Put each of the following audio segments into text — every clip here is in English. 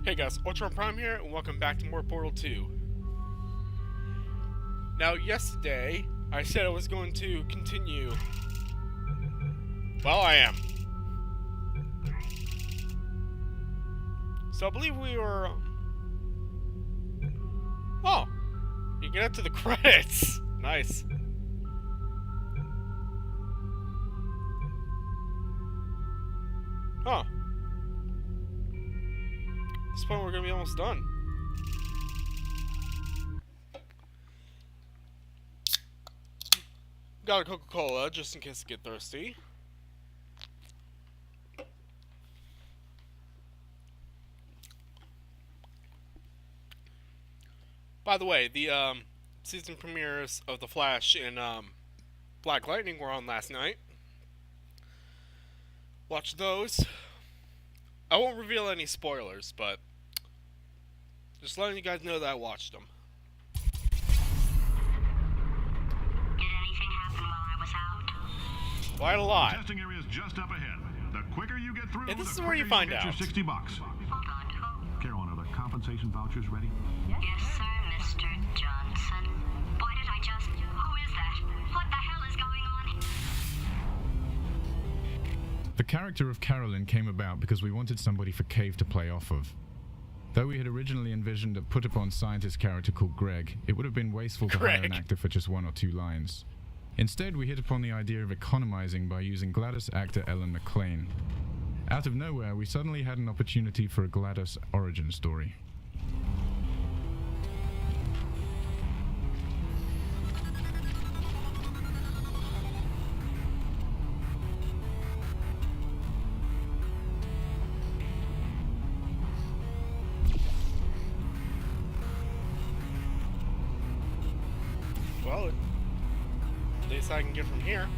Hey guys, Ultron Prime here, and welcome back to more Portal 2. Now, yesterday, I said I was going to continue. Well, I am. So I believe we were... Oh! You get up to the credits! Nice. Huh. At this point, we're gonna be almost done. Got a Coca-Cola, just in case I get thirsty. By the way, the season premieres of The Flash and Black Lightning were on last night. Watch those. I won't reveal any spoilers, but just letting you guys know that I watched them. Did anything happen while I was out? Quite a lot. The testing area is just up ahead. The quicker you get through, And this the is where quicker you find get out. your $60. Hold on. Carolyn, are the compensation vouchers ready? Yes, sir, Mr. Johnson. Why did I just... Who is that? What the hell is going on? The character of Carolyn came about because we wanted somebody for Cave to play off of. Though we had originally envisioned a put-upon scientist character called Greg, it would have been wasteful to hire an actor for just 1 or 2 lines. Instead, we hit upon the idea of economizing by using GLaDOS actor Ellen McClain. Out of nowhere, we suddenly had an opportunity for a GLaDOS origin story. Well, at least I can get from here.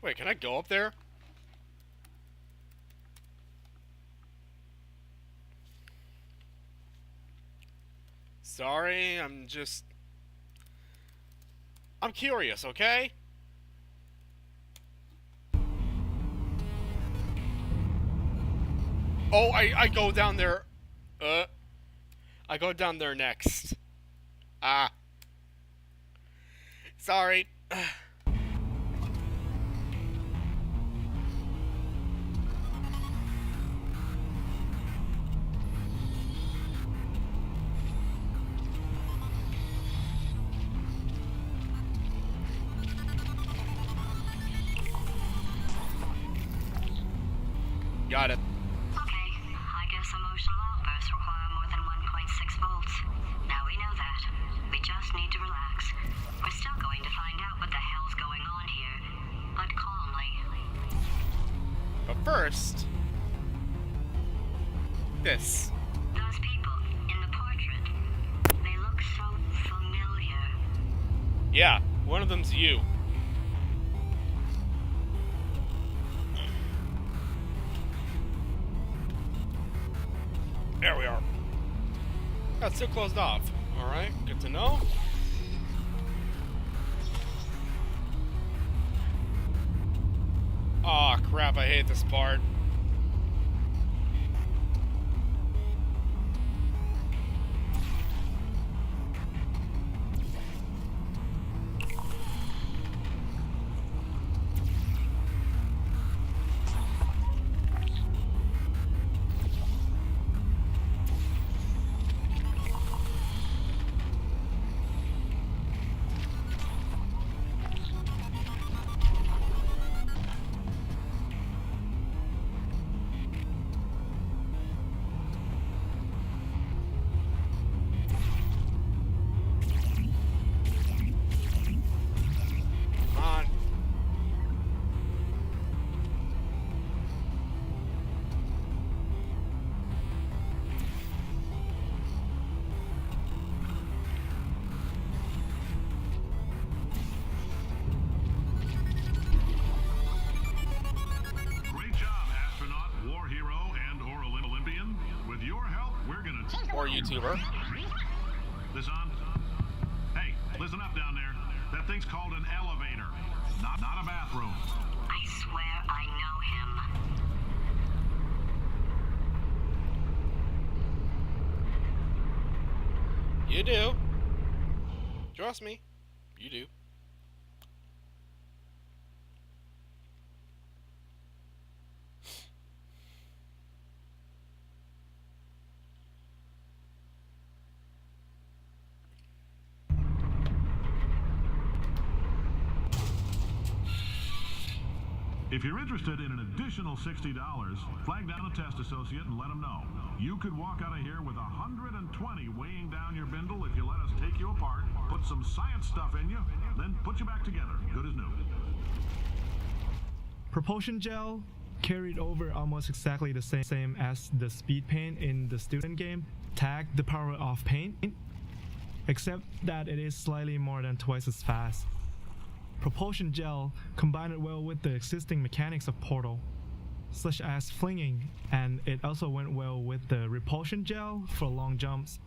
Wait, can I go up there? Sorry, I'm curious, okay? Oh, I go down there. I go down there next. Ah. Sorry. Got it. Okay, I guess emotional outbursts require more than 1.6 volts. Now we know that. We just need to relax. We're still going to find out what the hell's going on here, but calmly. But first, this. Those people in the portrait, they look so familiar. Yeah, one of them's you. There we are. That's still closed off. Alright, good to know. Aw, crap, I hate this part. YouTuber. This on? Hey, listen up down there. That thing's called an elevator, not a bathroom. I swear I know him. You do. Trust me. You do. If you're interested in an additional $60, flag down a test associate and let them know. You could walk out of here with 120 weighing down your bindle if you let us take you apart, put some science stuff in you, then put you back together, good as new. Propulsion gel carried over almost exactly the same as the speed paint in the student game, tagged the power of paint, except that it is slightly more than twice as fast. Propulsion gel combined well with the existing mechanics of Portal, such as flinging, and it also went well with the repulsion gel for long jumps.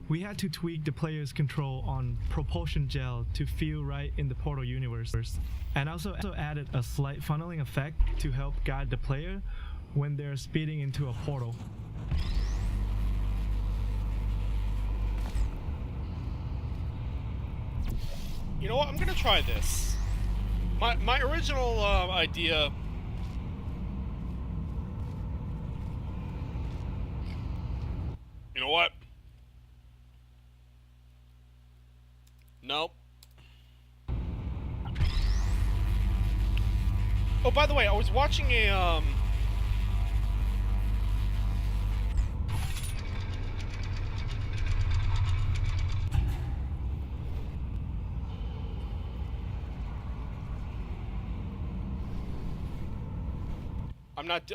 We had to tweak the player's control on propulsion gel to feel right in the Portal universe, and also added a slight funneling effect to help guide the player when they're speeding into a portal. You know what? I'm gonna try this. My original idea. You know what? Nope. Oh, by the way, I was watching a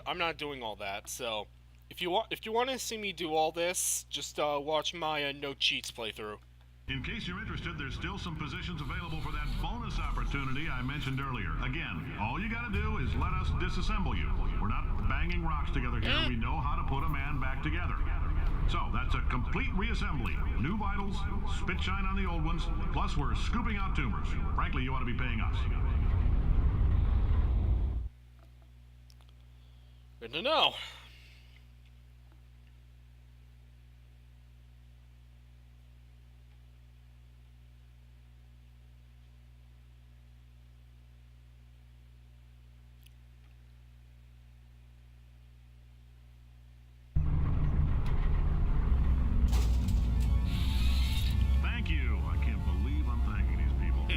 I'm not doing all that. So, if you want to see me do all this, just watch my no cheats playthrough. In case you're interested, there's still some positions available for that bonus opportunity I mentioned earlier. Again, all you gotta do is let us disassemble you. We're not banging rocks together here. We know how to put a man back together. So, that's a complete reassembly. New vitals, spit shine on the old ones, plus we're scooping out tumors. Frankly, you ought to be paying us. Good to know. Thank you. I can't believe I'm thanking these people.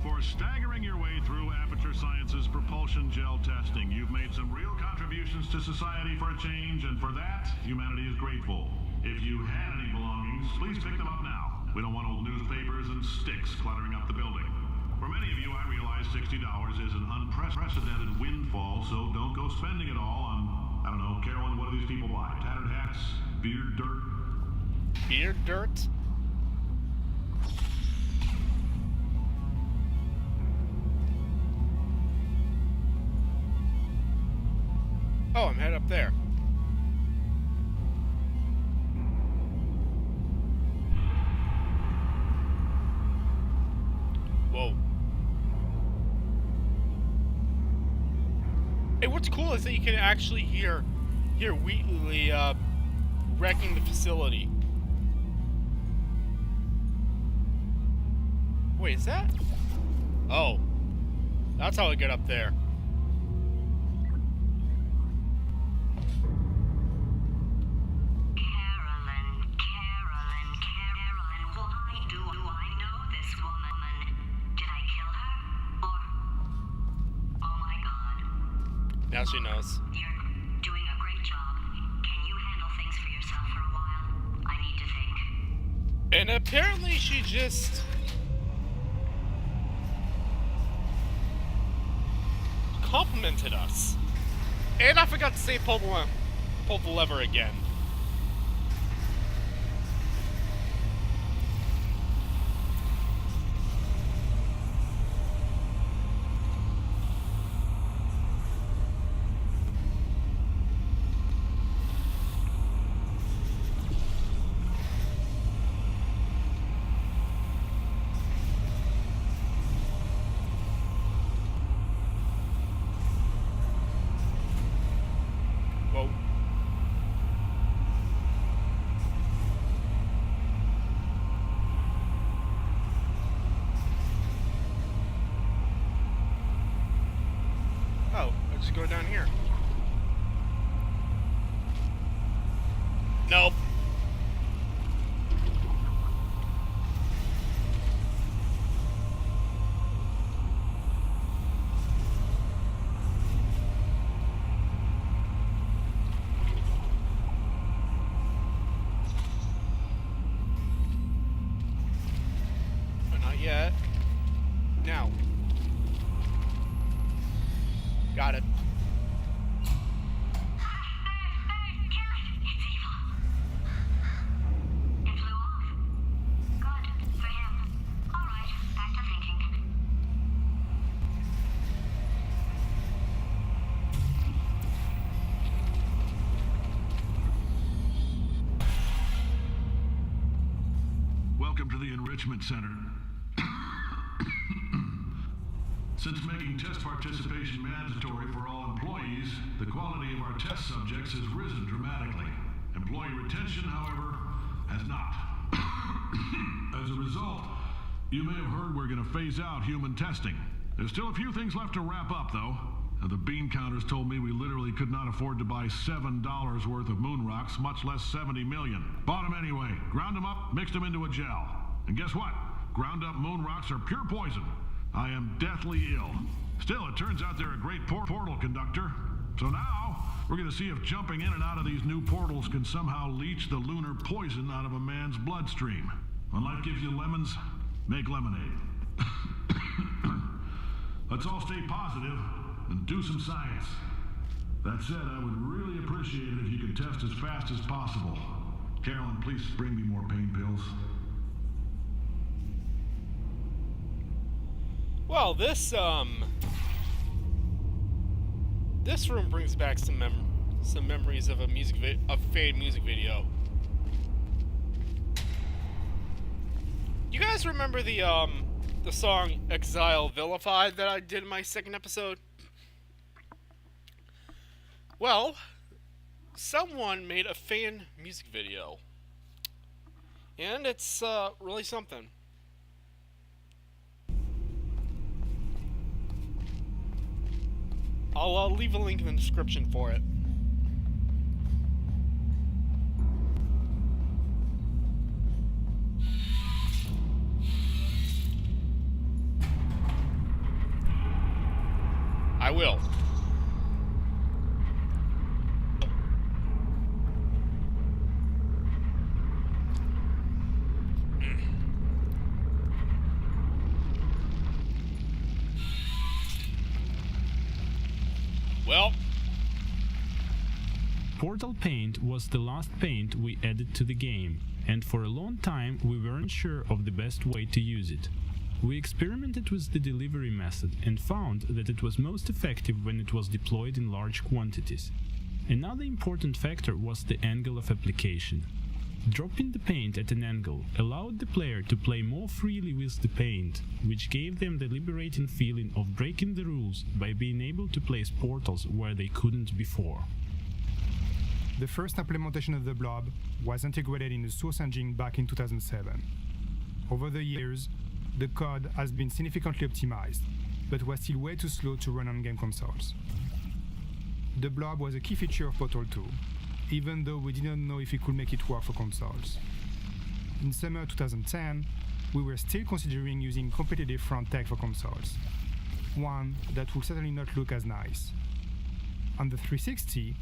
For staggering your way through Aperture Science's propulsion gel testing, you've made some real contributions to society for a change, and for that, humanity is grateful. If you had any belongings, please pick them up now. We don't want old newspapers and sticks cluttering up the building. For many of you, I realize $60 is an unprecedented windfall, so don't go spending it all on, I don't know, Carolyn, what do these people buy? Tattered hats? Beard dirt? Beard dirt? Oh, I'm headed up there. Whoa. Hey, what's cool is that you can actually hear Wheatley wrecking the facility. Wait, is that? Oh. That's how I get up there. Now she knows. You're doing a great job. Can you handle things for yourself for a while? I need to think. And apparently she just complimented us. And I forgot to say pull the lever again. just go down here. Nope. Oh, not yet. Now. Got it. Welcome to the Enrichment Center. Since making test participation mandatory for all employees, the quality of our test subjects has risen dramatically. Employee retention, however, has not. As a result, you may have heard we're going to phase out human testing. There's still a few things left to wrap up, though. The bean counters told me we literally could not afford to buy $7 worth of moon rocks, much less 70 million. Bought them anyway, ground them up, mixed them into a gel. And guess what? Ground up moon rocks are pure poison. I am deathly ill. Still, it turns out they're a great portal conductor. So now, we're going to see if jumping in and out of these new portals can somehow leach the lunar poison out of a man's bloodstream. When life gives you lemons, make lemonade. Let's all stay positive and do some science. That said, I would really appreciate it if you could test as fast as possible. Carolyn, please bring me more pain pills. Well, this room brings back some memories of a fade music video. You guys remember the song Exile Vilified that I did in my second episode? Well, someone made a fan music video. And it's really something. I'll leave a link in the description for it. I will. Well, Portal Paint was the last paint we added to the game, and for a long time we weren't sure of the best way to use it. We experimented with the delivery method and found that it was most effective when it was deployed in large quantities. Another important factor was the angle of application. Dropping the paint at an angle allowed the player to play more freely with the paint, which gave them the liberating feeling of breaking the rules by being able to place portals where they couldn't before. The first implementation of the blob was integrated in the source engine back in 2007. Over the years, the code has been significantly optimized, but was still way too slow to run on game consoles. The blob was a key feature of Portal 2, even though we didn't know if we could make it work for consoles. In summer 2010, we were still considering using competitive front tech for consoles, one that would certainly not look as nice. On the 360,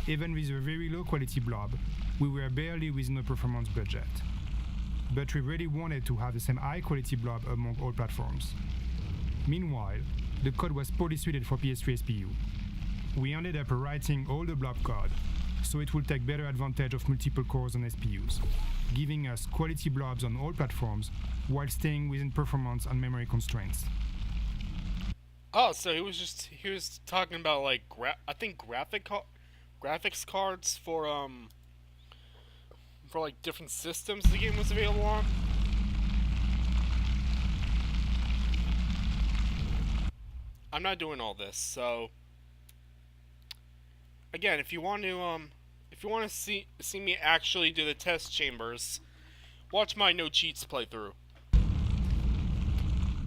even with a very low quality blob, we were barely within a performance budget. But we really wanted to have the same high quality blob among all platforms. Meanwhile, the code was poorly suited for PS3 SPU. We ended up rewriting all the blob code, so it will take better advantage of multiple cores on SPUs, giving us quality blobs on all platforms while staying within performance and memory constraints. oh, so he was talking about like I think graphics cards for like different systems the game was available on. I'm not doing all this, so again, if you want to see me actually do the test chambers, watch my no cheats playthrough.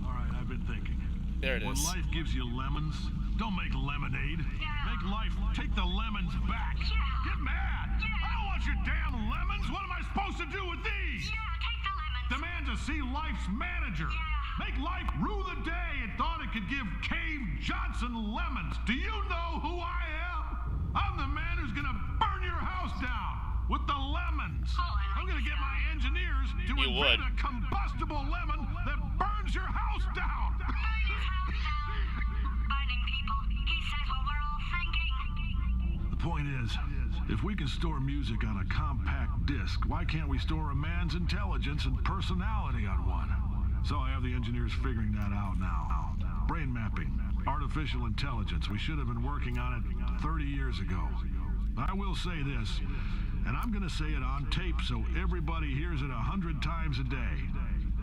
All right, I've been thinking. There it When is. life gives you lemons, Don't make lemonade. Make life take the lemons back. Get mad. I don't want your damn lemons. What am I supposed to do with these? Take the lemons. Demand to see life's manager. Make life rue the day it thought it could give Cave Johnson lemons. Do you know who I am? I'm the man who's gonna burn your house down with the lemons. I'm gonna get my engineers to invent a combustible lemon that burns your house down. Burning people. He says what we're all thinking. The point is, if we can store music on a compact disc, why can't we store a man's intelligence and personality on one? So I have the engineers figuring that out now. Brain mapping, artificial intelligence. We should have been working on it 30 years ago. I will say this, and I'm going to say it on tape so everybody hears it 100 times a day.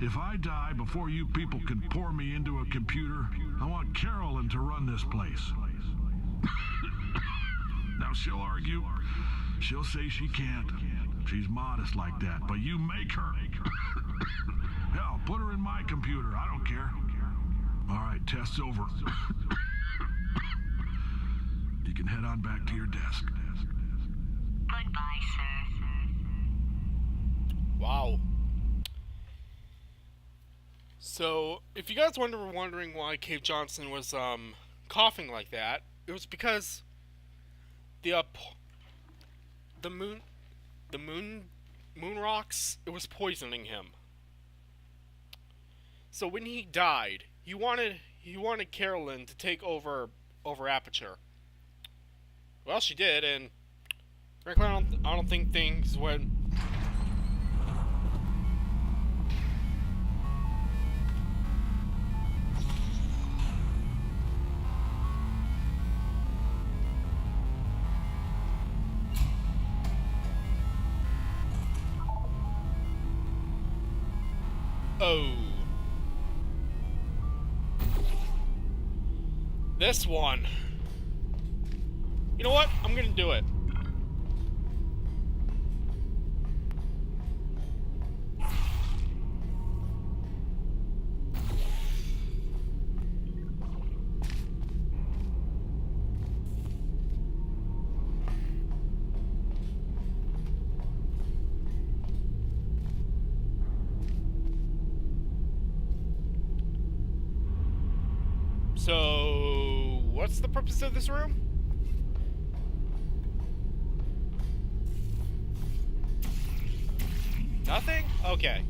If I die before you people can pour me into a computer, I want Carolyn to run this place. Now she'll argue. She'll say she can't. She's modest like that, but you make her. Hell, put her in my computer. I don't care. All right, test's over. You can head on back to your desk. Goodbye, sir. Wow. So, if you guys were wondering why Cave Johnson was coughing like that, it was because the moon rocks, it was poisoning him. So when he died, he wanted Carolyn to take over Aperture. Well, she did, and frankly, I don't think things went. Oh. This one. You know what? I'm gonna do it. So, what's the purpose of this room? Nothing? Okay.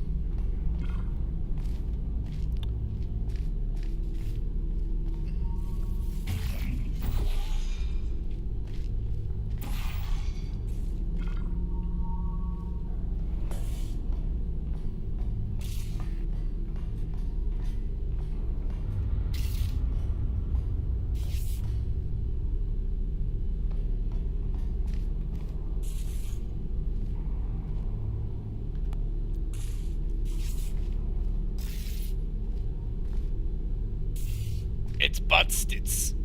It's Butstits.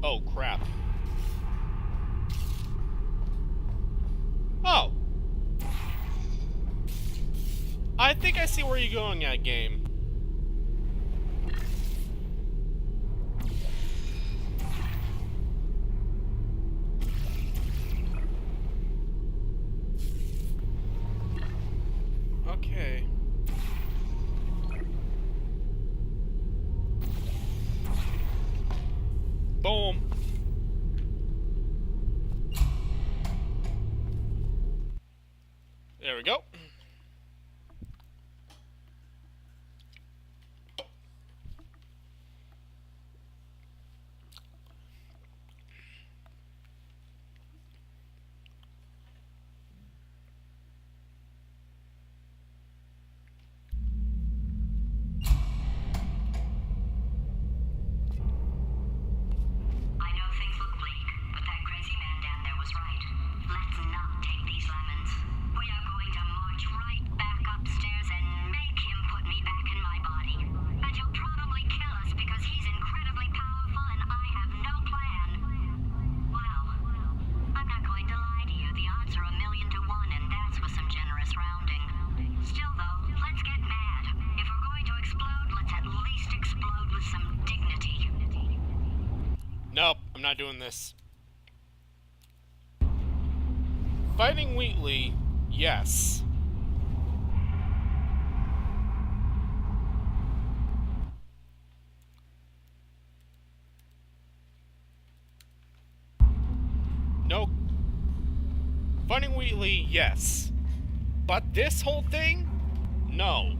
Oh, crap. Oh. I think I see where you're going at, game. Okay. Boom. There we go. I know things look bleak, but that crazy man down there was right. Let's not take these lemons. We are going to march right back upstairs and make him put me back in my body. And he'll probably kill us because he's incredibly powerful and I have no plan. Well, I'm not going to lie to you. The odds are 1,000,000 to 1, and that's with some generous rounding. I'm not doing this. Fighting Wheatley, yes. No. Fighting Wheatley, yes. But this whole thing? No.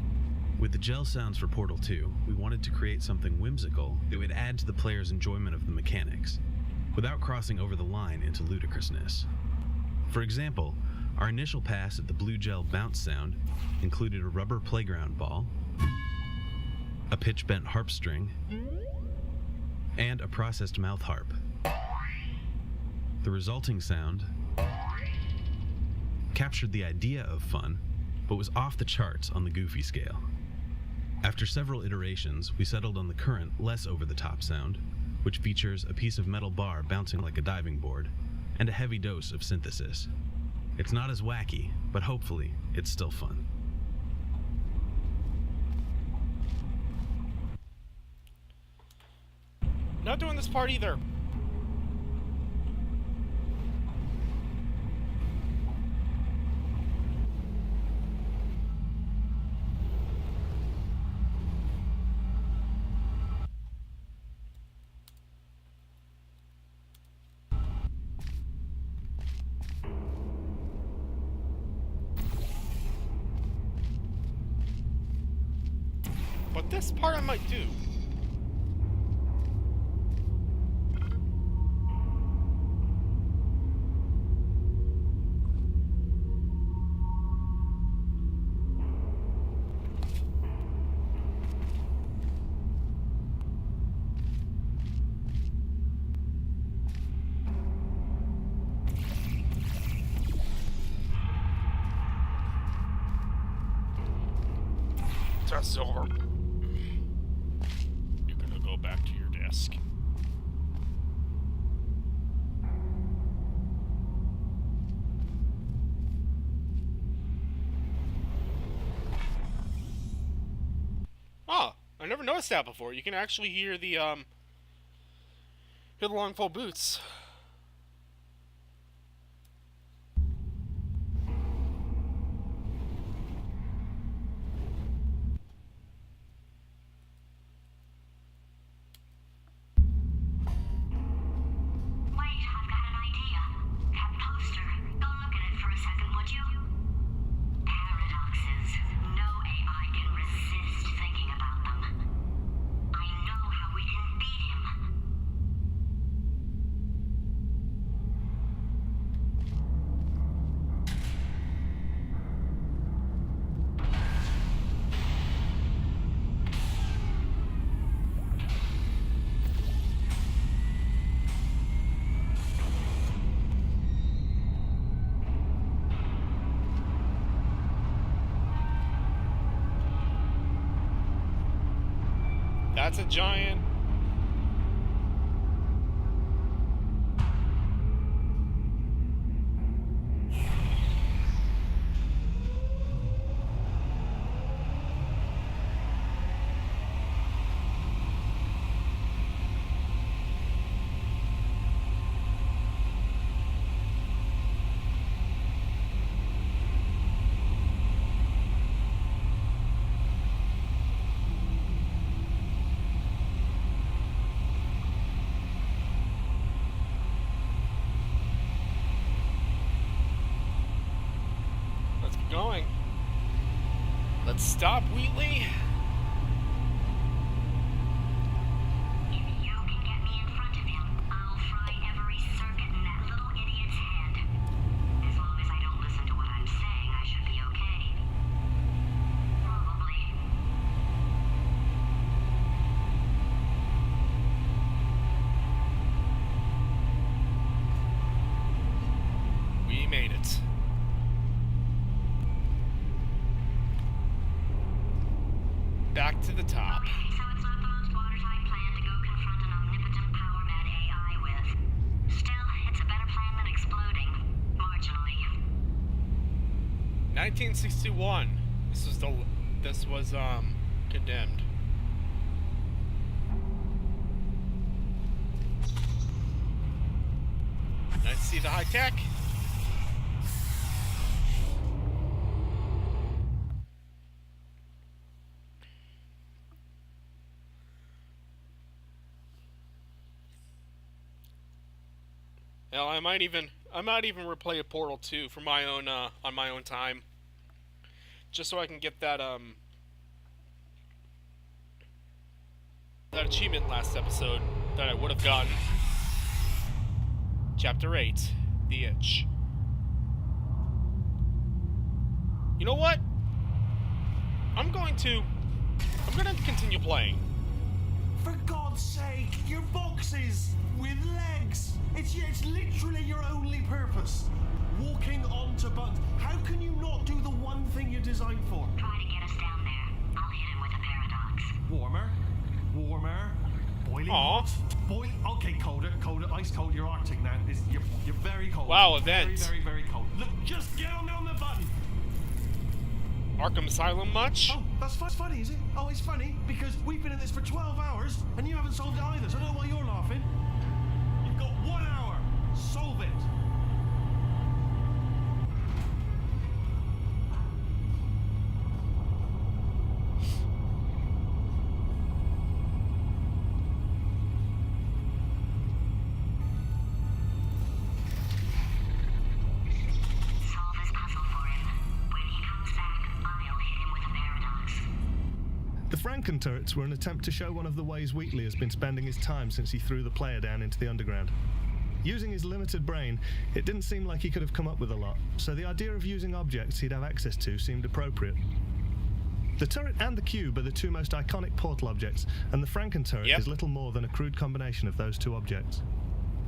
With the gel sounds for Portal 2, we wanted to create something whimsical that would add to the player's enjoyment of the mechanics, without crossing over the line into ludicrousness. For example, our initial pass at the blue gel bounce sound included a rubber playground ball, a pitch-bent harp string, and a processed mouth harp. The resulting sound captured the idea of fun, but was off the charts on the goofy scale. After several iterations, we settled on the current, less over-the-top sound, which features a piece of metal bar bouncing like a diving board, and a heavy dose of synthesis. It's not as wacky, but hopefully, it's still fun. Not doing this part either. But this part I might do. Test over. You're gonna go back to your desk. Ah, I never noticed that before. You can actually hear the long full boots. Wait, I've got an idea. That poster. Go look at it for a second, would you? Paradoxes. No AI can resist thinking about them. I know how we can beat him. That's a giant. Let's get going. Let's stop Wheatley. If you can get me in front of him, I'll fry every circuit in that little idiot's head. As long as I don't listen to what I'm saying, I should be okay. Probably. We made it. Back to the top. Okay, so it's not the most watertight plan to go confront an omnipotent power-mad AI with. Still, it's a better plan than exploding. Marginally. 1961. This was condemned. see the high tech. Hell, I might even replay a Portal 2 for my own on my own time, just so I can get that that achievement last episode that I would have gotten. Chapter 8, The Itch. You know what? I'm gonna continue playing. For God's sake, your boxes with legs. It's literally your only purpose. Walking onto buttons. How can you not do the one thing you're designed for? Try to get us down there. I'll hit him with a paradox. Warmer. Boiling hot. Okay, colder, ice cold. You're Arctic now. You're very cold. Wow, event. Very, very, very cold. Look, just get on the button. Arkham Asylum much? Oh, that's funny, is it? Oh, it's funny because we've been at this for 12 hours and you haven't solved it either. So I don't know why you're laughing. You've got 1 hour. Solve it. Solve this puzzle for him. When he comes back, I'll hit him with a paradox. The Franken turrets were an attempt to show one of the ways Wheatley has been spending his time since he threw the player down into the underground. Using his limited brain, it didn't seem like he could have come up with a lot, so the idea of using objects he'd have access to seemed appropriate. The turret and the cube are the two most iconic Portal objects, and the Franken turret is little more than a crude combination of those two objects.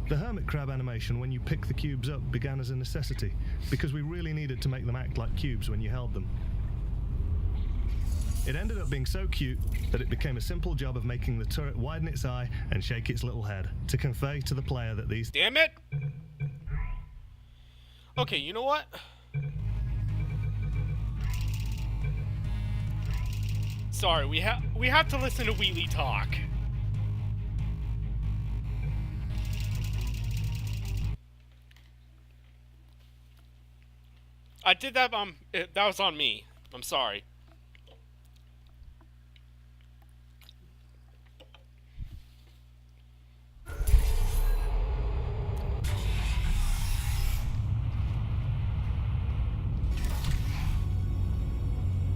The hermit crab animation when you pick the cubes up began as a necessity, because we really needed to make them act like cubes when you held them. It ended up being so cute that it became a simple job of making the turret widen its eye and shake its little head to convey to the player that these— Damn it! Okay, you know what? Sorry, we have to listen to Wheatley talk. I did that. That was on me. I'm sorry.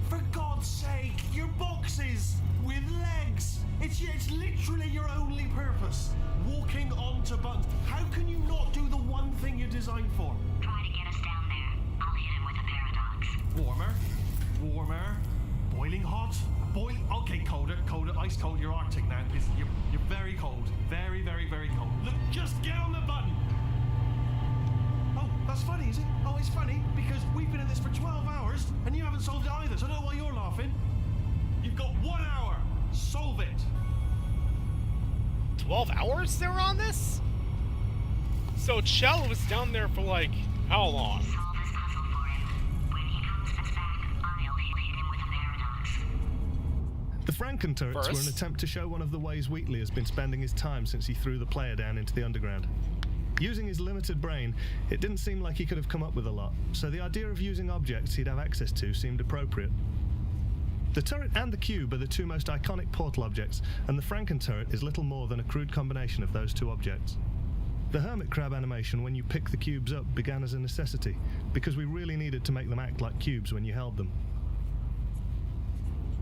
For God's sake, your boxes with legs. It's literally your only purpose. Walking onto buttons. How can you not do the one thing you're designed for? Try to get us down there. I'll hit him with a paradox. Warmer. Boiling hot. Okay, colder, ice cold. You're Arctic now. You're very cold. Very, very, very cold. Look, just get on the button. Oh, that's funny, is it? Oh, it's funny because we've been at this for 12 hours and you haven't solved it either. So I don't know why you're laughing. You've got 1 hour. Solve it. 12 hours they were on this? So Chell was down there for like, how long? Solve this puzzle for him. When he comes back, I'll hit him with a paradox. The Franken turrets were an First. attempt to show one of the ways Wheatley has been spending his time since he threw the player down into the underground. Using his limited brain, it didn't seem like he could have come up with a lot, so the idea of using objects he'd have access to seemed appropriate. The turret and the cube are the two most iconic Portal objects, and the Franken turret is little more than a crude combination of those two objects. The hermit crab animation when you pick the cubes up began as a necessity, because we really needed to make them act like cubes when you held them.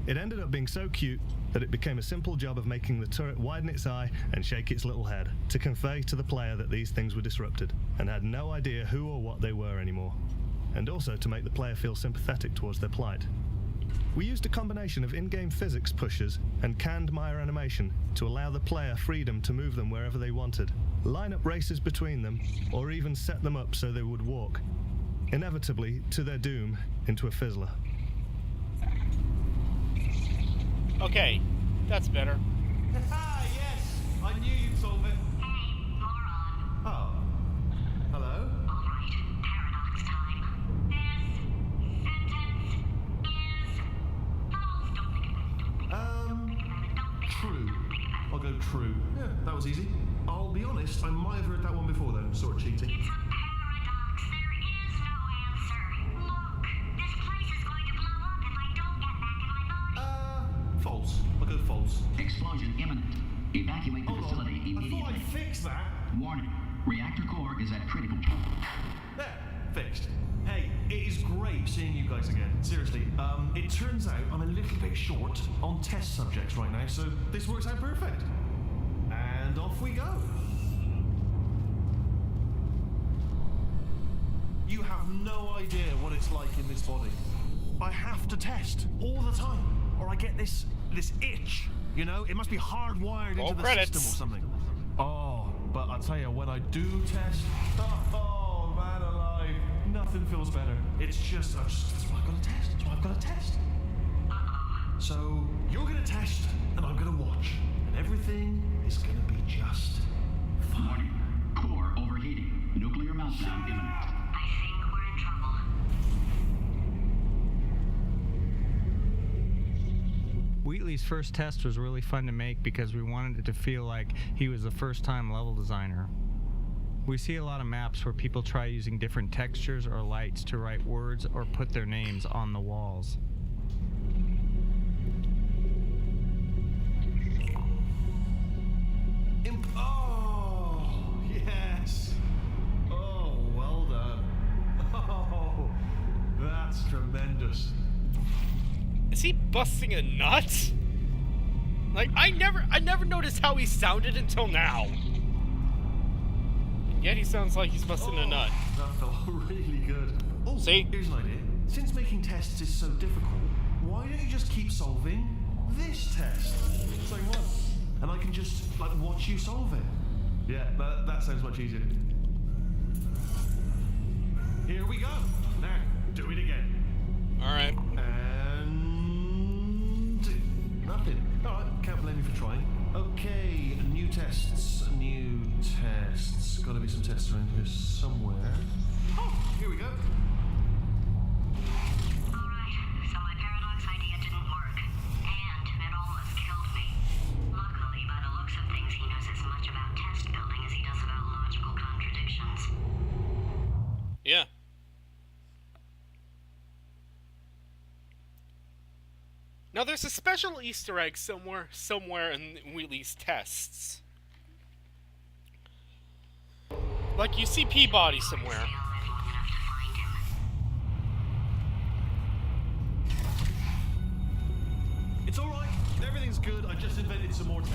It ended up being so cute that it became a simple job of making the turret widen its eye and shake its little head to convey to the player that these things were disrupted and had no idea who or what they were anymore, and also to make the player feel sympathetic towards their plight. We used a combination of in-game physics pushes and canned Maya animation to allow the player freedom to move them wherever they wanted, line up races between them, or even set them up so they would walk, inevitably to their doom into a fizzler. Okay, that's better. Yes, I knew you'd solve it. Hey, moron. Oh. Hello? Alright, paradox time. This sentence is false. Don't think about it. True. I'll go true. Yeah, that was easy. I'll be honest, I might have heard that one before though, sort of cheating. It's a paradox. Explosion imminent. Evacuate the facility I immediately. thought I'd fix that. Warning. Reactor core is at critical. There, fixed. Hey, it is great seeing you guys again. Seriously, it turns out I'm a little bit short on test subjects right now, so this works out perfect. And off we go. You have no idea what it's like in this body. I have to test all the time, or I get this itch. You know, it must be hardwired into the system or something. Oh, but I tell you, when I do test, oh man alive, nothing feels better. It's just, that's what I've got to test. That's what I've got to test. So you're gonna test, and I'm gonna watch, and everything is gonna be just fine. Warning. Core overheating. Nuclear meltdown imminent. I think we're in trouble. Wheatley's first test was really fun to make because we wanted it to feel like he was the first-time level designer. We see a lot of maps where people try using different textures or lights to write words or put their names on the walls. Oh, yes. Oh, well done. Oh, that's tremendous. Is he busting a nut? Like, I never noticed how he sounded until now. And yet he sounds like he's busting a nut. That felt really good. Oh, see? Here's an idea. Since making tests is so difficult, why don't you just keep solving this test? Same one. And I can just, like, watch you solve it. Yeah, that sounds much easier. Here we go. Now, do it again. Alright. And... nothing. Alright, can't blame you for trying. Okay, new tests. Gotta be some tests around here somewhere. Oh, here we go. Alright, so my paradox idea didn't work. And it almost killed me. Luckily, by the looks of things, he knows as much about test building as he does about logical contradictions. Yeah. Now there's a special Easter egg somewhere in Wheatley's tests. Like you see Peabody somewhere. It's alright. Everything's good. I just invented some more tests.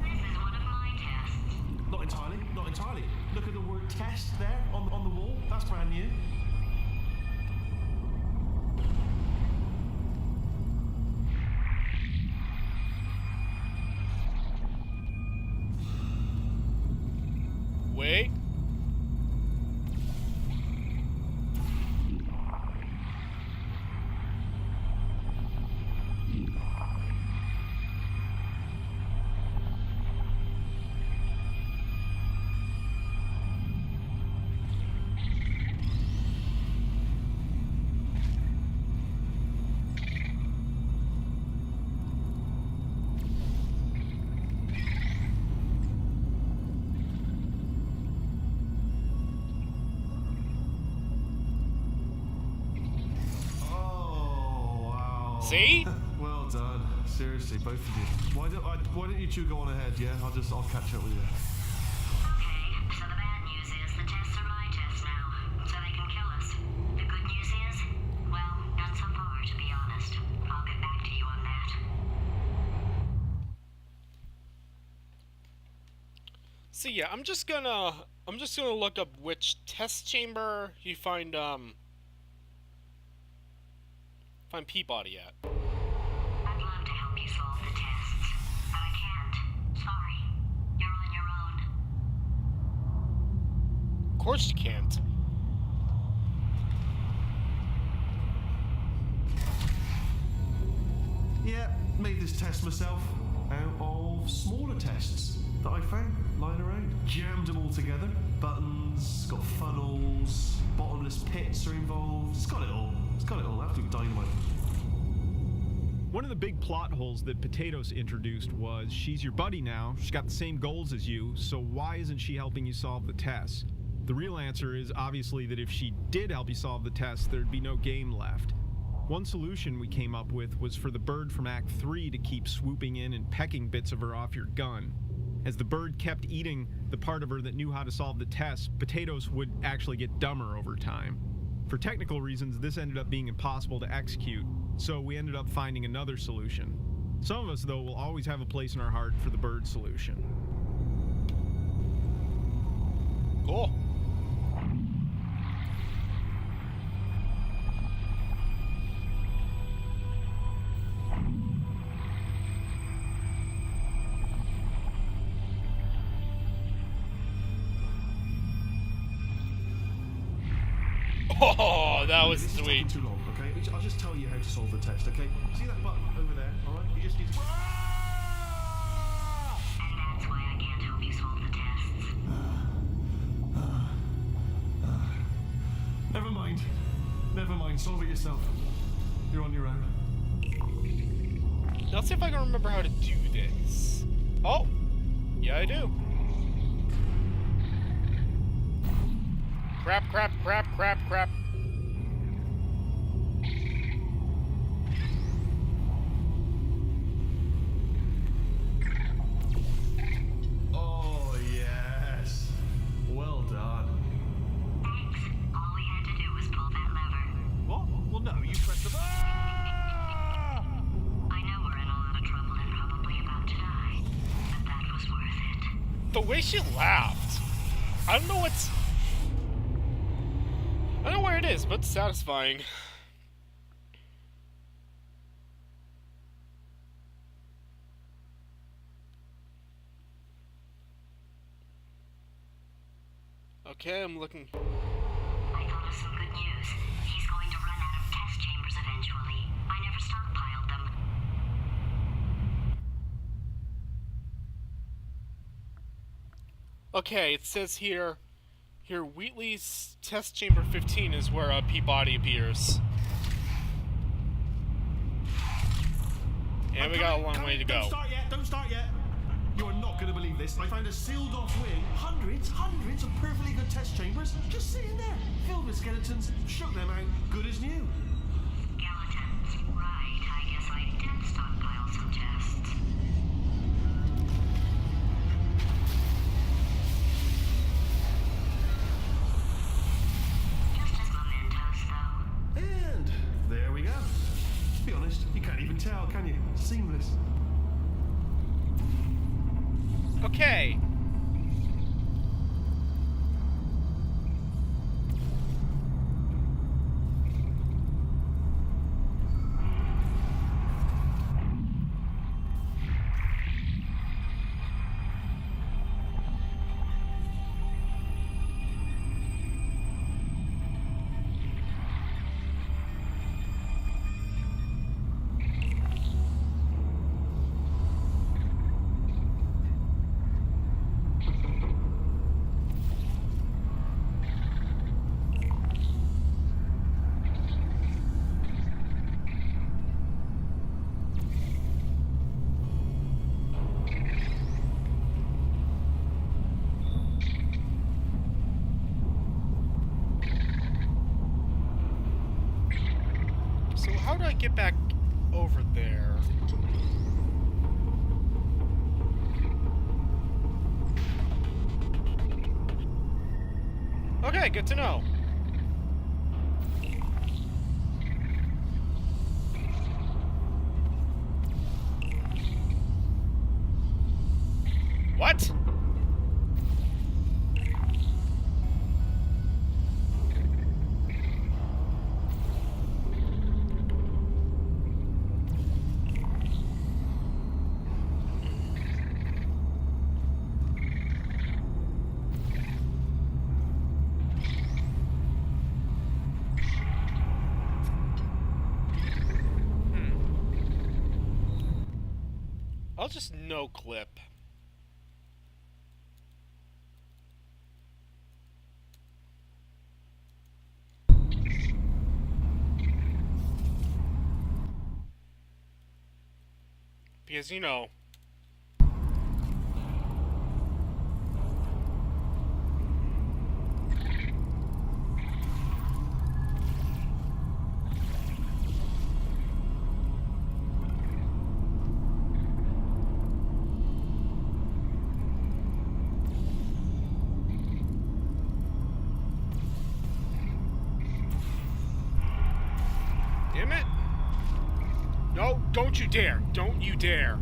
This is one of my tests. Not entirely. Look at the word test there on the wall. That's brand new. Wait. See? Well done. Seriously, both of you. Why don't you two go on ahead, yeah? I'll catch up with you. Okay, so the bad news is the tests are my tests now, so they can kill us. The good news is, well, none so far, to be honest. I'll get back to you on that. So yeah, I'm just gonna look up which test chamber you find Peabody at. I'd love to help you solve the tests, but I can't. Sorry. You're on your own. Of course you can't. Yeah, made this test myself out of smaller tests that I found lying around. Jammed them all together. Buttons, got funnels, bottomless pits are involved. It's got it all. Absolute dynamite. One of the big plot holes that Potatoes introduced was she's your buddy now, she's got the same goals as you, so why isn't she helping you solve the test? The real answer is obviously that if she did help you solve the test, there'd be no game left. One solution we came up with was for the bird from Act 3 to keep swooping in and pecking bits of her off your gun. As the bird kept eating the part of her that knew how to solve the test, Potatoes would actually get dumber over time. For technical reasons, this ended up being impossible to execute, so we ended up finding another solution. Some of us, though, will always have a place in our heart for the bird solution. Cool. Oh, that was This is sweet. taking too long, okay? I'll just tell you how to solve the test, okay? See that button over there, alright? You just need to... And that's why I can't help you solve the tests. Never mind. Never mind. Solve it yourself. You're on your own. Now, let's see if I can remember how to do this. Oh! Yeah, I do. Crap, crap, crap, crap, crap. Oh, yes. Well done. Thanks. All we had to do was pull that lever. What? Well, no, you pressed the... I know we're in a lot of trouble and probably about to die, but that was worth it. The way she laughed. I don't know what's... I don't know where it is, but it's satisfying. Okay, I'm looking. I thought of some good news. He's going to run out of test chambers eventually. I never stockpiled them. Okay, it says here Wheatley's test chamber 15 is where Peabody appears. And we got a long way to go. Don't start yet. Don't start yet. You are not going to believe this. I found a sealed-off wing. Hundreds of perfectly good test chambers just sitting there, filled with skeletons. Shook them out, good as new. Skeletons. Right, I guess I did stockpile some tests. Just as mementos, though. And there we go. To be honest, you can't even tell, can you? Seamless. Okay. So how do I get back over there? Okay, good to know. What? I'll just no clip. Because, you know... Damn it! No, don't you dare! Don't you dare!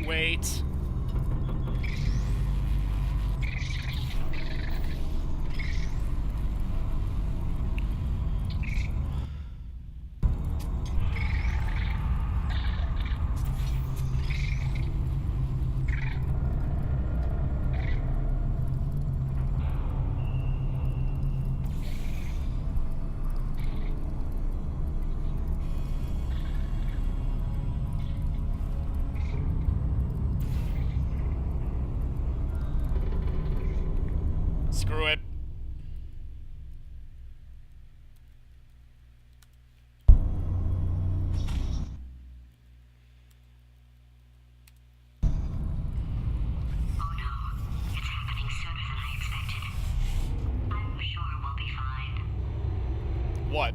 Wait. Screw it. Oh no, it's happening sooner than I expected. I'm sure we'll be fine. What?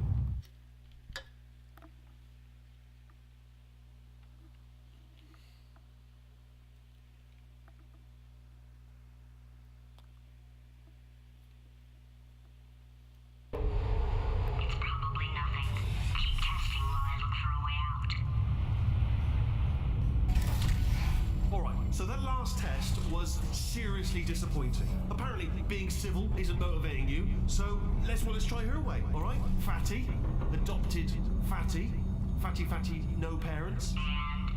It's probably nothing. Keep testing while I look for a way out. Alright, so that last test was seriously disappointing. Apparently, being civil isn't motivating you, so let's try her way, alright? Fatty, adopted Fatty, Fatty, no parents. And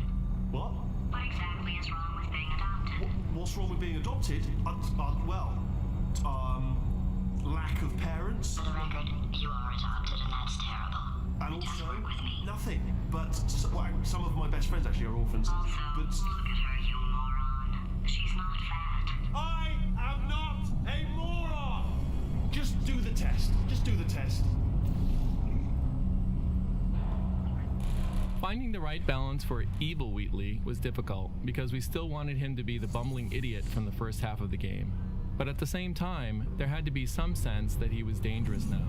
What? what exactly is wrong with being adopted? What's wrong with being adopted? Lack of parents. For the record, you are adopted, and that's terrible. And Just also, work with me. nothing. But some of my best friends actually are orphans. Also, But look at her, you moron. She's not fat. I am not a moron! Just do the test. Just do the test. Finding the right balance for evil Wheatley was difficult because we still wanted him to be the bumbling idiot from the first half of the game. But at the same time, there had to be some sense that he was dangerous now.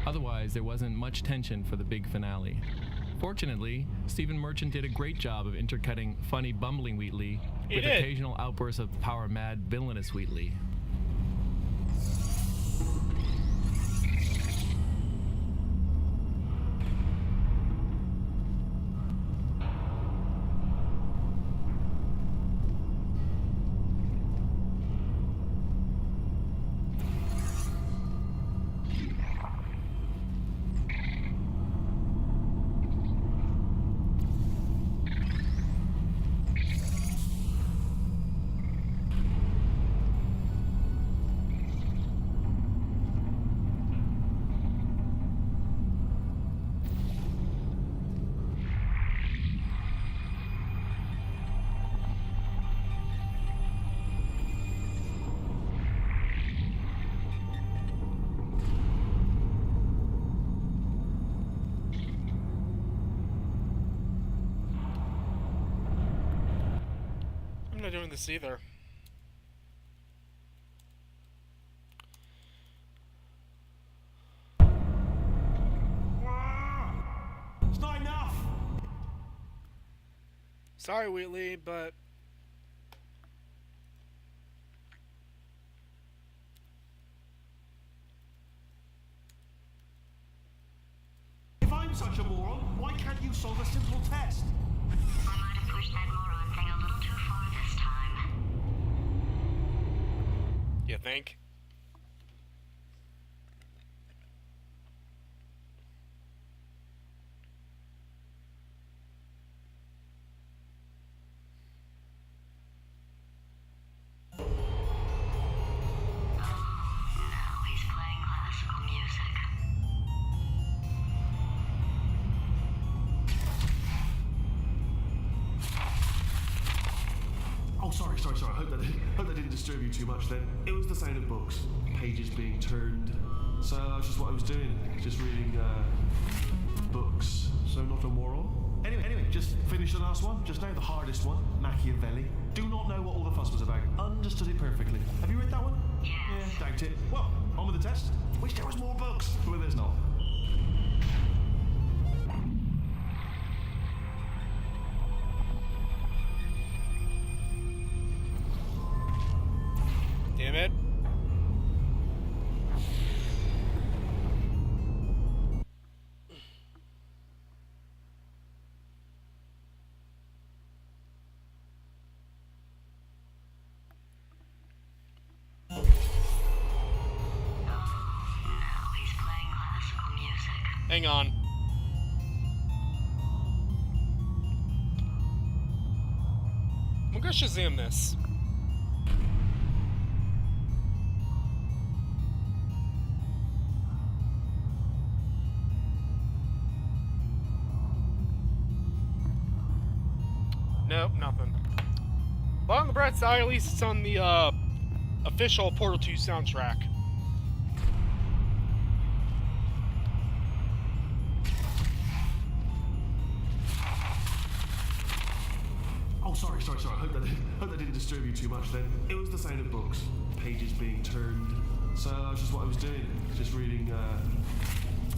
Otherwise, there wasn't much tension for the big finale. Fortunately, Stephen Merchant did a great job of intercutting funny bumbling Wheatley with occasional outbursts of power-mad villainous Wheatley. I'm not doing this either. It's not enough! Sorry, Wheatley, but If I'm such a moron, why can't you solve a simple test? I might have pushed that moron thing a little too far this time. you think? Now he's playing classical music. Oh, sorry. Hope that didn't disturb you too much then. It was the sound of books, pages being turned. So that's just what I was doing, just reading books. So not a moron. Anyway, just finish the last one. Just now, the hardest one, Machiavelli. Do not know what all the fuss was about. Understood it perfectly. Have you read that one? Yes. Yeah, doubt it. Well, on with the test. Wish there was more books. Well, there's not. Damn it. Now he's playing classical music. Hang on. I'm gonna Shazam this. Nope, nothing. But on the bright side, at least it's on the official Portal 2 soundtrack. Oh, sorry. Hope that didn't disturb you too much then. It was the sound of books, pages being turned. So that's just what I was doing. Just reading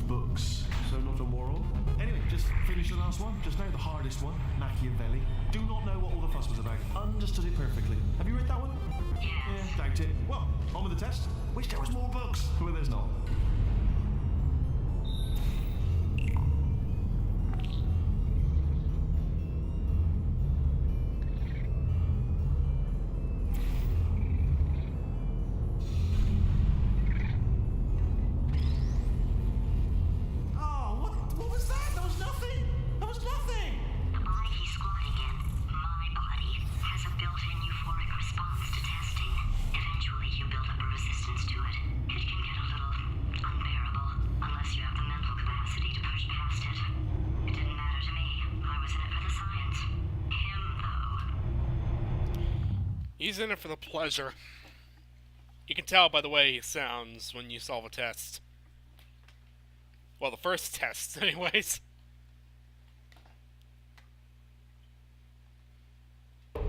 books. So not a moral. Anyway, just finish the last one. Just now, the hardest one, Machiavelli. Do not know what all the fuss was about. Understood it perfectly. Have you read that one? Yes. Yeah, doubt it. Well, on with the test. Wish there was more books. Well, there's not. What was that? That was nothing. That was nothing. The body he's squatting in, my body, has a built-in euphoric response to testing. Eventually, you build up a resistance to it. It can get a little unbearable, unless you have the mental capacity to push past it. It didn't matter to me. I was in it for the science. Him, though. He's in it for the pleasure. You can tell by the way he sounds when you solve a test. Well, the first test, anyways. If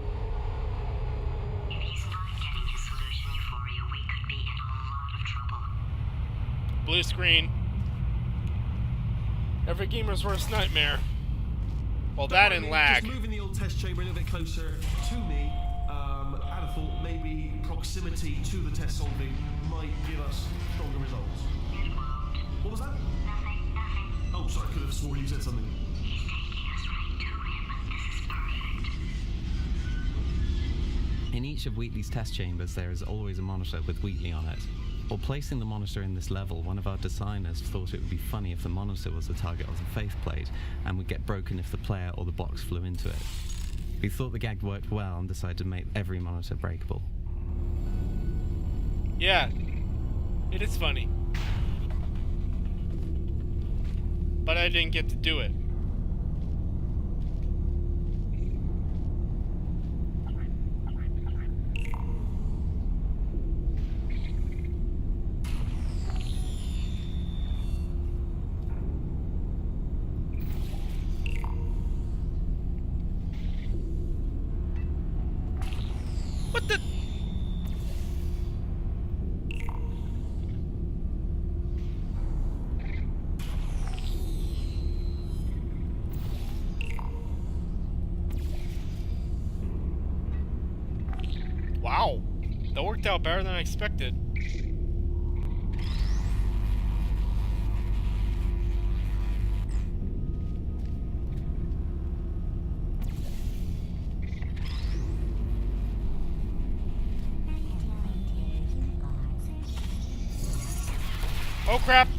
he's not getting his solution, Euphoria, we could be in a lot of trouble. Blue screen. Every gamer's worst nightmare. Well, that and lag. Just moving the old test chamber a little bit closer to me. I'd have thought maybe proximity to the test solving might give us stronger results. It won't. What was that? Nothing. Oh, sorry, I could have sworn you said something. He's taking us right to him. This is perfect. In each of Wheatley's test chambers, there is always a monitor with Wheatley on it. While placing the monitor in this level, one of our designers thought it would be funny if the monitor was the target of the faceplate and would get broken if the player or the box flew into it. We thought the gag worked well and decided to make every monitor breakable. Yeah, it is funny. But I didn't get to do it. What the? Wow, that worked out better than I expected. Oh crap! If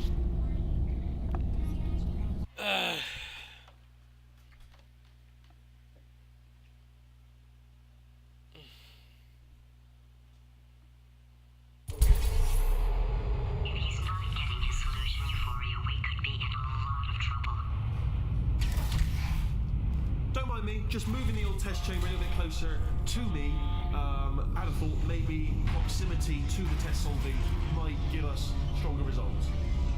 he's not getting his solution, Euphoria, we could be in a lot of trouble. Don't mind me, just moving the old test chamber a little bit closer to me. I'd have thought maybe proximity to the test solving might give us stronger results.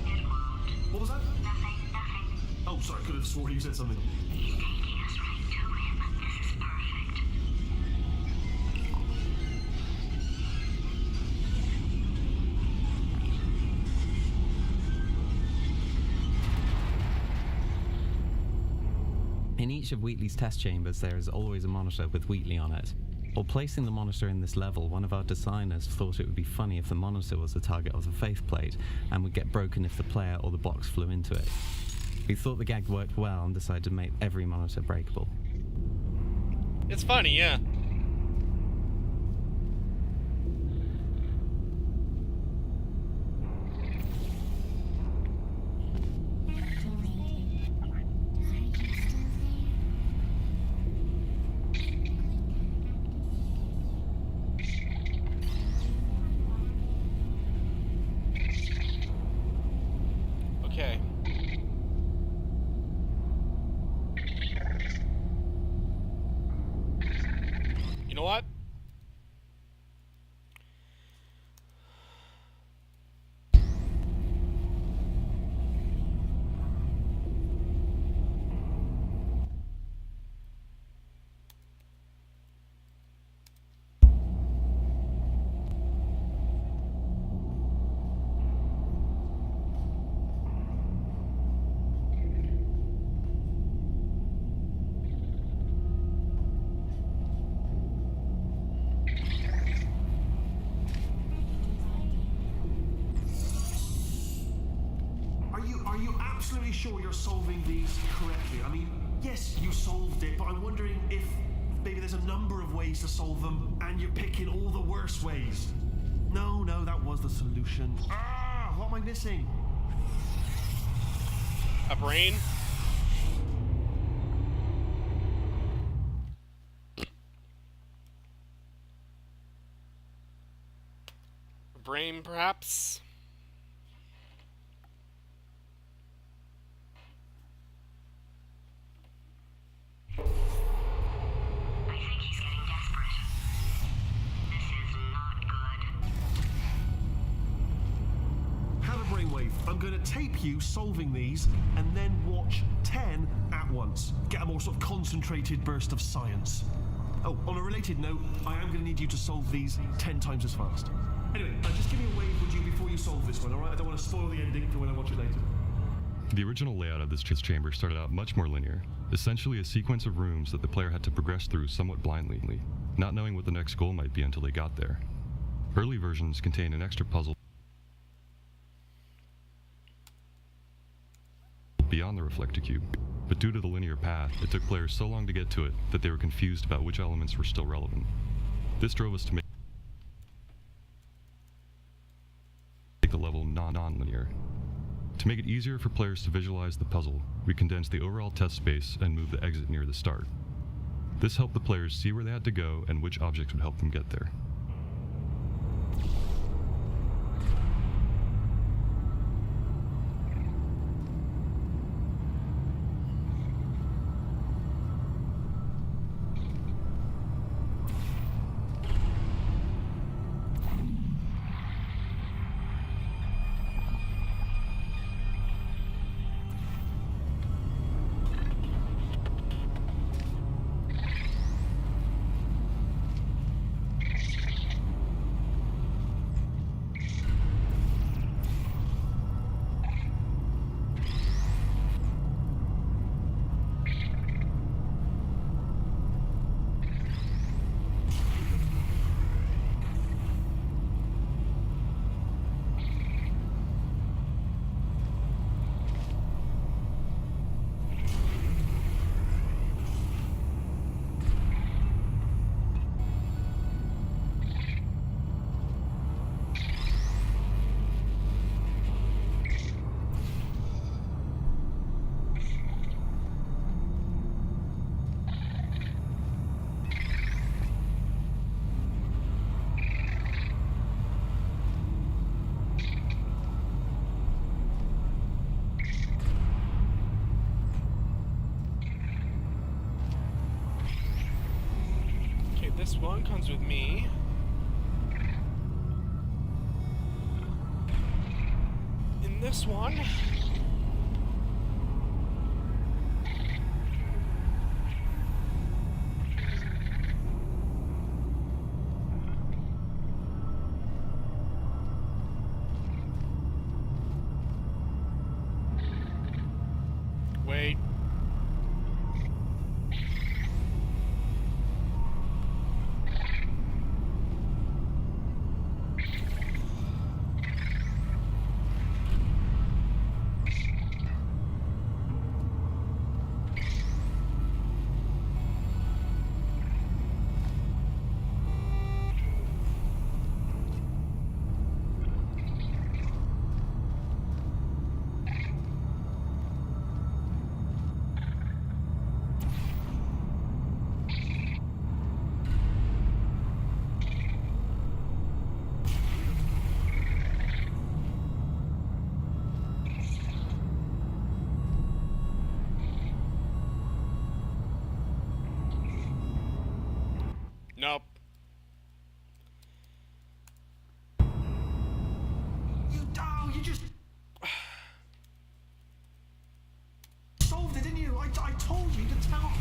It won't. What was that? Nothing. Oh, Oh, sorry, could have sworn you said something. He's taking us right to him. This is perfect. In each of Wheatley's test chambers, there is always a monitor with Wheatley on it. While placing the monitor in this level, one of our designers thought it would be funny if the monitor was the target of the faith plate and would get broken if the player or the box flew into it. We thought the gag worked well and decided to make every monitor breakable. It's funny, yeah. Okay. You know what? Are you absolutely sure you're solving these correctly? I mean, yes, you solved it, but I'm wondering if maybe there's a number of ways to solve them, and you're picking all the worst ways. No, that was the solution. Ah, what am I missing? A brain? A brain, perhaps? I think he's getting desperate. This is not good. Have a brainwave. I'm going to tape you solving these, and then watch 10 at once. Get a more sort of concentrated burst of science. Oh, on a related note, I am going to need you to solve these 10 times as fast. Anyway, just give me a wave, would you, before you solve this one, alright? I don't want to spoil the ending for when I watch it later. The original layout of this chamber started out much more linear, essentially a sequence of rooms that the player had to progress through somewhat blindly, not knowing what the next goal might be until they got there. Early versions contained an extra puzzle beyond the reflector cube, but due to the linear path, it took players so long to get to it that they were confused about which elements were still relevant. This drove us to make the level non-linear. To make it easier for players to visualize the puzzle, we condensed the overall test space and moved the exit near the start. This helped the players see where they had to go and which objects would help them get there. This one comes with me. In this one, Nope. You just solved it, didn't you? I told you to tell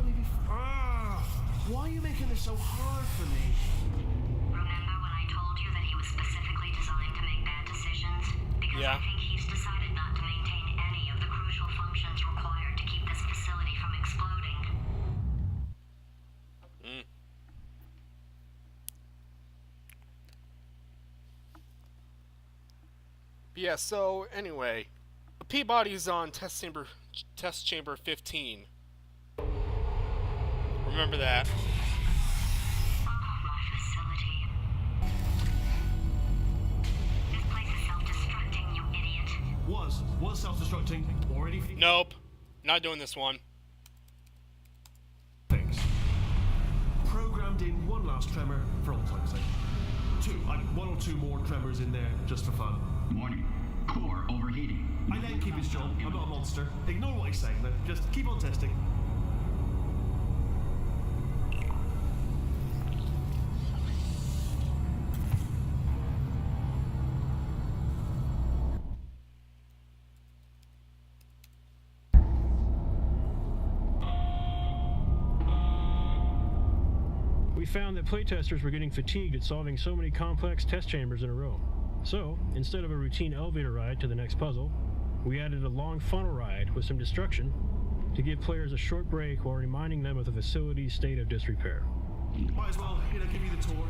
me before. Why are you making this so hard for me? Remember when I told you that he was specifically designed to make bad decisions? Because Yeah. I think he's decided not to maintain any of the crucial functions required to keep this facility from exploding. Yeah, so anyway, Peabody's on test chamber 15. Remember that. My facility. This place is self-destructing, you idiot. Was self-destructing or anything? Nope. Not doing this one. Things. Programmed in one last tremor for old time's sake. One or two more tremors in there just for fun. Warning. Core overheating. I let him keep his job. I'm not a monster. Ignore what he's saying though. Just keep on testing. We found that playtesters were getting fatigued at solving so many complex test chambers in a row. So, instead of a routine elevator ride to the next puzzle, we added a long funnel ride with some destruction to give players a short break while reminding them of the facility's state of disrepair. Might as well, give you the tour.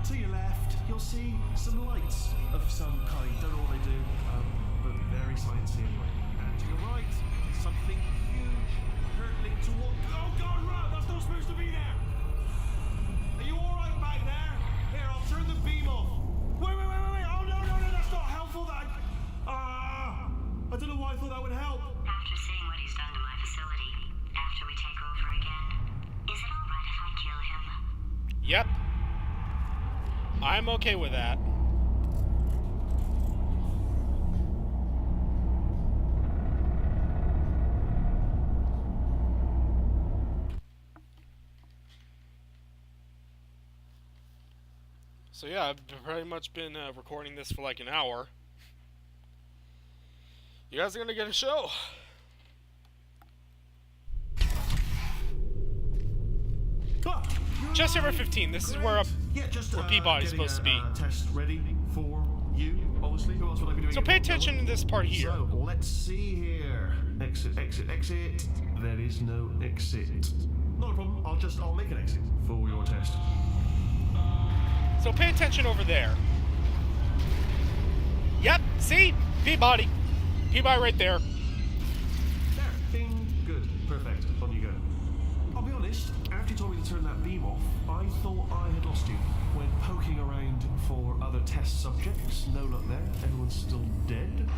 To your left, you'll see some lights of some kind. Don't know what they do, but very sciencey anyway. And to your right, something huge hurtling toward. Oh God, run! That's not supposed to be there. Are you all right back there? Here, I'll turn the beam off. Wait! Oh no! That's not helpful. I don't know why I thought that would help. After seeing what he's done to my facility, after we take over again, is it alright if I kill him? Yep. I'm okay with that. So yeah, I've pretty much been recording this for like an hour. You guys are gonna get a show. Just over 15. This is where Peabody's supposed to be. Test ready for you. Obviously, who else would I be doing? So pay attention to this part here. So let's see here. Exit. There is no exit. Not a problem. I'll make an exit for your test. So pay attention over there. Yep, see? Peabody right there. There. Bing. Good. Perfect. On you go. I'll be honest, after you told me to turn that beam off, I thought I had lost you. When poking around for other test subjects, no luck there. Everyone's still dead.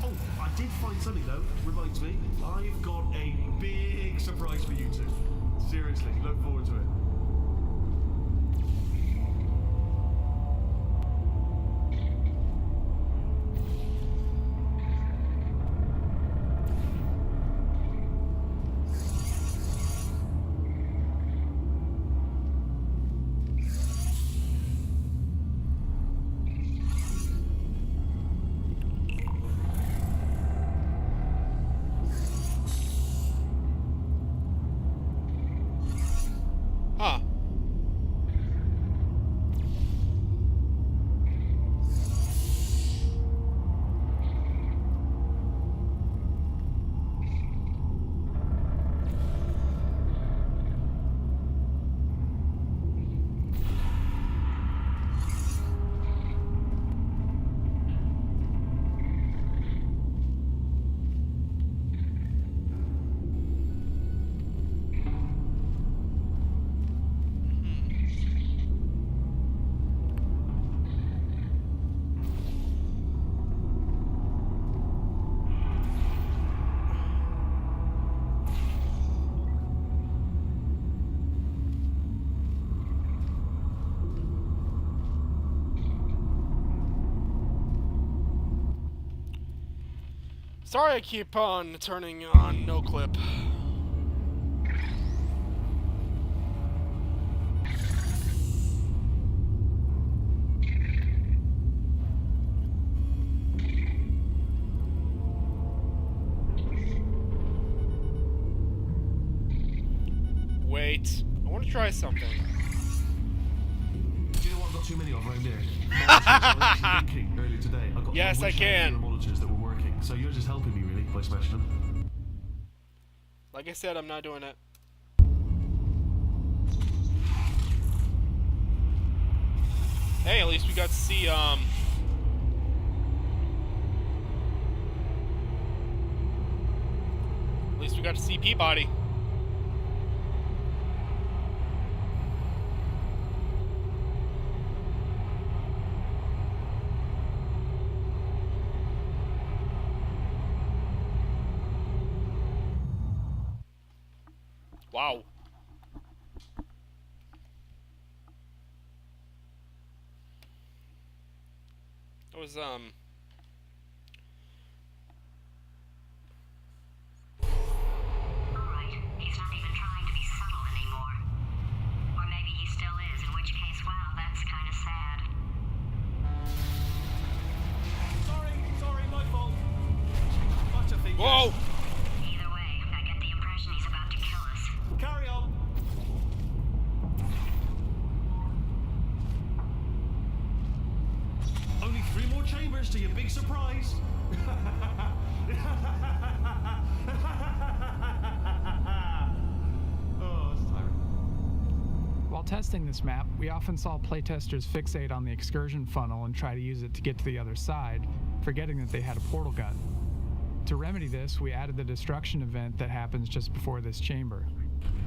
Oh, I did find something though. Reminds me, I've got a big surprise for you two. Seriously, look forward to it. Sorry I keep on turning on no clip. Wait. I want to try something. Do you know what I've got too many of around here? Monitors. I was actually thinking earlier today. I've got Yes, I can. monitors that were working. So you're just helping me really by smashing them. Like I said, I'm not doing it. Hey, at least we got to see, At least we got to see Peabody. Wow. That was, Alright, he's not even trying to be subtle anymore. Or maybe he still is, in which case, wow, that's kind of sad. Sorry, my fault. Much I think. Whoa! Either way, I get the impression he's about to kill us. Carry on. Only 3 more chambers to your big surprise. Oh, that's tiring. While testing this map, we often saw playtesters fixate on the excursion funnel and try to use it to get to the other side, forgetting that they had a portal gun. To remedy this, we added the destruction event that happens just before this chamber.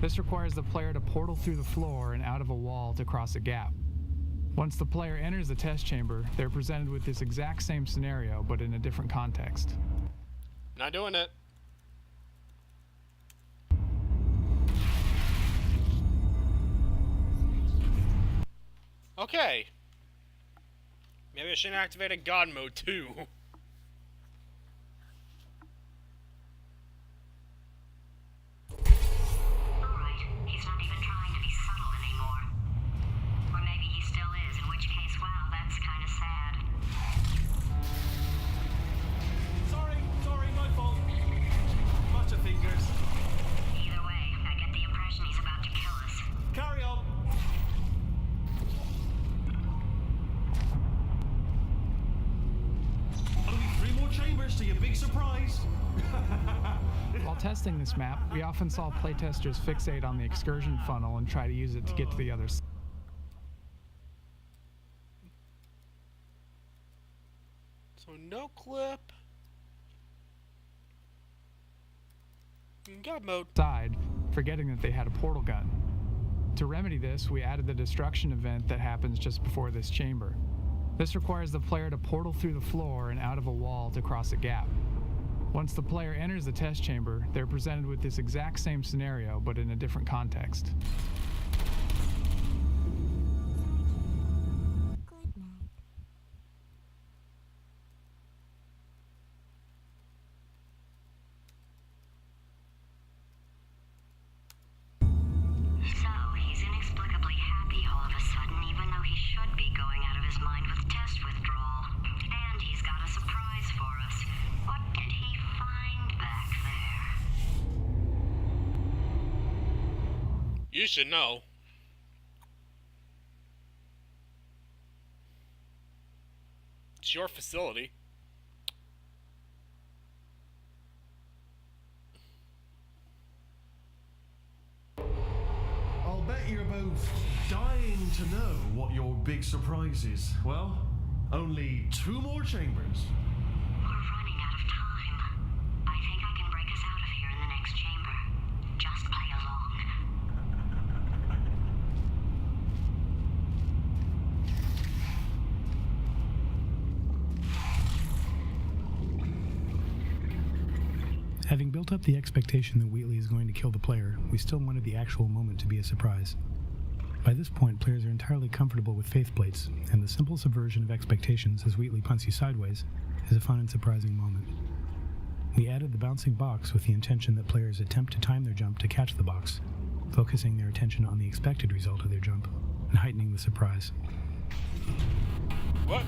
This requires the player to portal through the floor and out of a wall to cross a gap. Once the player enters the test chamber, they're presented with this exact same scenario, but in a different context. Not doing it. Okay. Maybe I shouldn't activate a God mode too. Alright, he's not even trying to be subtle anymore. Or maybe he still is, in which case, wow, that's kind of sad. Sorry, my fault. Much of fingers. Either way, I get the impression he's about to kill us. Carry on. Only 3 more chambers to your big surprise. While testing this map, we often saw playtesters fixate on the excursion funnel and try to use it to get to the other side. So no clip. God mode. Side, forgetting that they had a portal gun. To remedy this, we added the destruction event that happens just before this chamber. This requires the player to portal through the floor and out of a wall to cross a gap. Once the player enters the test chamber, they're presented with this exact same scenario, but in a different context. So, he's inexplicably happy all of a sudden, even though he should be going out of his mind with test withdrawal. And he's got a surprise for us. What did he find back there? You should know. It's your facility. I'll bet you're both dying to know what your big surprise is. Well, only 2 more chambers. We're running out of time. I think I can break us out of here in the next chamber. Just play along. Having built up the expectation that Wheatley is going to kill the player, we still wanted the actual moment to be a surprise. By this point, players are entirely comfortable with faith plates, and the simple subversion of expectations as Wheatley punts you sideways is a fun and surprising moment. We added the bouncing box with the intention that players attempt to time their jump to catch the box, focusing their attention on the expected result of their jump and heightening the surprise. What?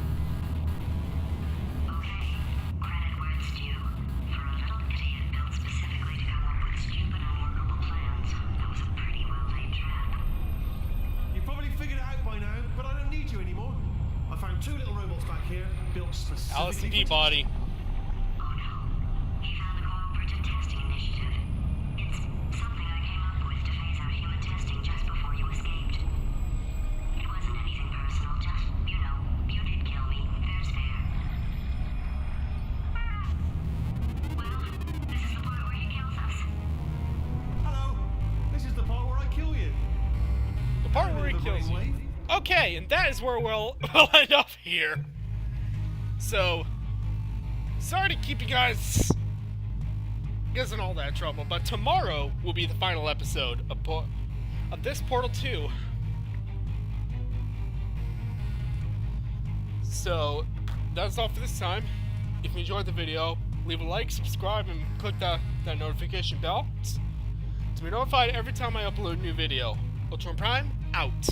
Okay, credit where it's due. For a little idiot built specifically to come up with stupid, unworkable plans, that was a pretty well Allison Peabody. Oh no. He found the cooperative testing initiative. It's something I came up with to phase out human testing just before you escaped. It wasn't anything personal, just, you know, you did kill me. Fair's fair. Well, this is the part where he kills us. Hello. This is the part where I kill you. The part where he kills you. Okay, and that is where we'll end up here. So, sorry to keep you guys in all that trouble, but tomorrow will be the final episode of this Portal 2. So, that's all for this time. If you enjoyed the video, leave a like, subscribe, and click that notification bell to be notified every time I upload a new video. Ultron Prime, out.